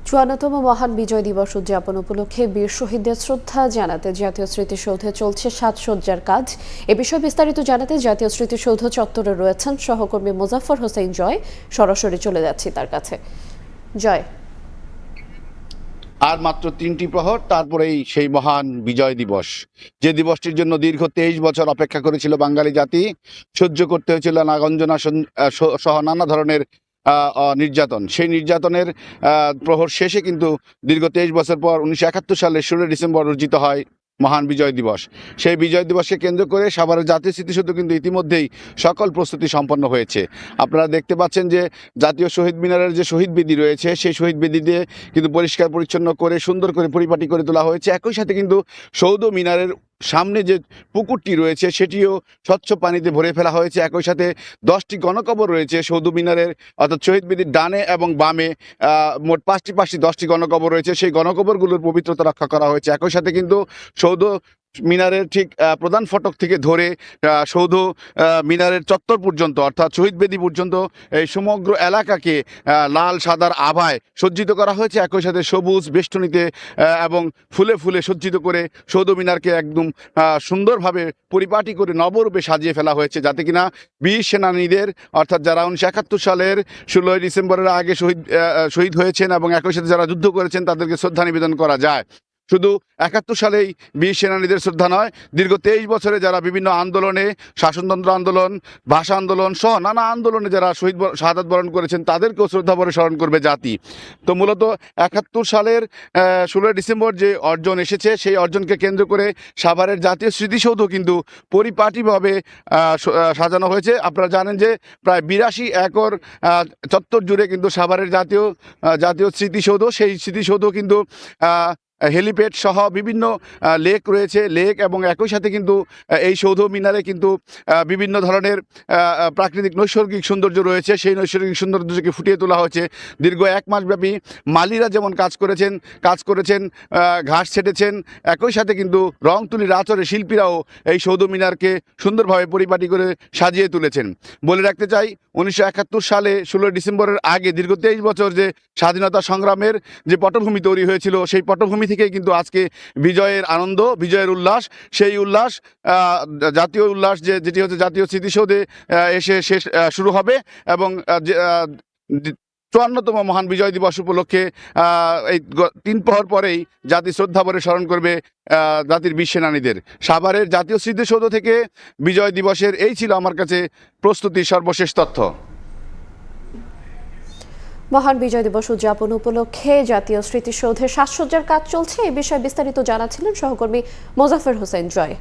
৫৪তম মহান বিজয় দিবস উদযাপন উপলক্ষে বীর শহীদদের শ্রদ্ধা জানাতে জাতীয় স্মৃতিসৌধে চলছে সাজসজ্জার কাজ। এ বিষয়ে বিস্তারিত জানাতে জাতীয় স্মৃতিসৌধ চত্বরে রয়েছেন সহকর্মী মোজাফফর হোসেন জয়। সরাসরি চলে যাচ্ছি তার কাছে। জয়, আর মাত্র ৩টি প্রহর তারপরেই সেই মহান বিজয় দিবস, যে দিবসটির জন্য দীর্ঘ ২৩ বছর অপেক্ষা করেছিল বাঙালি জাতি। সহ্য করতে হয়েছিল নাগঞ্জনা সহ নানা ধরনের নির্যাতন। সেই নির্যাতনের প্রহর শেষে কিন্তু দীর্ঘ ২৩ বছর পর ১৯৭১ সালের ১৬ ডিসেম্বর অর্জিত হয় মহান বিজয় দিবস। সেই বিজয় দিবসকে কেন্দ্র করে সাভারের জাতীয় স্মৃতিসৌধ কিন্তু ইতিমধ্যেই সকল প্রস্তুতি সম্পন্ন হয়েছে। আপনারা দেখতে পাচ্ছেন যে জাতীয় শহীদ মিনারের যে শহীদ বেদি রয়েছে, সেই শহীদ বেদি দিয়ে কিন্তু পরিষ্কার পরিচ্ছন্ন করে সুন্দর করে পরিপাটি করে তোলা হয়েছে। একই সাথে কিন্তু সৌধ মিনারের সামনে যে পুকুরটি রয়েছে সেটিও স্বচ্ছ পানিতে ভরে ফেলা হয়েছে। একই সাথে 10টি গণকবর রয়েছে সৌধ মিনারের, অর্থাৎ শহীদ বেদির ডানে এবং বামে মোট 5টি 10টি গণকবর রয়েছে। সেই গণকবরগুলোর পবিত্রতা রক্ষা করা হয়েছে। একই সাথে কিন্তু সৌধ মিনারের ঠিক প্রধান ফটক থেকে ধরে সৌধ মিনারের চত্বর পর্যন্ত, অর্থাৎ শহীদ বেদি পর্যন্ত এই সমগ্র এলাকাকে লাল সাদার আভায় সজ্জিত করা হয়েছে। একই সাথে সবুজ বেষ্টনীতে এবং ফুলে ফুলে সজ্জিত করে সৌধ মিনারকে একদম সুন্দরভাবে পরিপাটি করে নবরূপে সাজিয়ে ফেলা হয়েছে, যাতে কিনা বীর সেনানীদের, অর্থাৎ যারা ১৯৭১ সালের ১৬ই ডিসেম্বরের আগে শহীদ হয়েছেন এবং একই সাথে যারা যুদ্ধ করেছেন তাদেরকে শ্রদ্ধা নিবেদন করা যায়। শুধু ৭১ সালেই বীর সেনানীদের শ্রদ্ধা নয়, দীর্ঘ ২৩ বছরে যারা বিভিন্ন আন্দোলনে, শাসনতন্ত্র আন্দোলন, ভাষা আন্দোলন সহ নানা আন্দোলনে যারা শাহাদাত বরণ করেছেন তাদেরকেও শ্রদ্ধাভরে স্মরণ করবে জাতি। তো মূলত ৭১ সালের ১৬ ডিসেম্বর যে অর্জন এসেছে, সেই অর্জনকে কেন্দ্র করে সাভারের জাতীয় স্মৃতিসৌধ কিন্তু পরিপাটিভাবে সাজানো হয়েছে। আপনারা জানেন যে প্রায় ৮২ একর চত্বর জুড়ে কিন্তু সাভারের জাতীয় স্মৃতিসৌধ, সেই স্মৃতিসৌধ কিন্তু হেলিপ্যাড সহ বিভিন্ন লেক রয়েছে, লেক এবং একই সাথে কিন্তু এই সৌধ মিনারে কিন্তু বিভিন্ন ধরনের প্রাকৃতিক নৈসর্গিক সৌন্দর্য রয়েছে। সেই নৈসর্গিক সৌন্দর্যকে ফুটিয়ে তোলা হয়েছে। দীর্ঘ ১ মাসব্যাপী মালিরা যেমন কাজ করেছেন, ঘাস ছেটেছেন, একই সাথে কিন্তু রং তুলির আচরে শিল্পীরাও এই সৌধ মিনারকে সুন্দরভাবে পরিপাটি করে সাজিয়ে তুলেছেন। বলে রাখতে চাই, ১৯৭১ সালে ১৬ ডিসেম্বরের আগে দীর্ঘ ২৩ বছর যে স্বাধীনতা সংগ্রামের যে পটভূমি তৈরি হয়েছিল, সেই পটভূমি থেকে কিন্তু আজকে বিজয়ের আনন্দ, বিজয়ের উল্লাস, সেই উল্লাস জাতীয় উল্লাস যেটি হচ্ছে জাতীয় স্মৃতিসৌধে এসে শুরু হবে এবং ৫৪তম মহান বিজয় দিবস উপলক্ষে এই ৩ প্রহর পরেই জাতি শ্রদ্ধাভরে স্মরণ করবে জাতির বীর সেনানীদের। সাভারের জাতীয় স্মৃতিসৌধ থেকে বিজয় দিবসের এই ছিল আমার কাছে প্রস্তুতির সর্বশেষ তথ্য। মহান বিজয় দিবস উদযাপন উপলক্ষে জাতীয় স্মৃতিসৌধে সাজসজ্জার কাজ চলছে। এই বিষয়ে বিস্তারিত জানাচ্ছিলেন সহকর্মী মোজাফফর হোসেন জয়।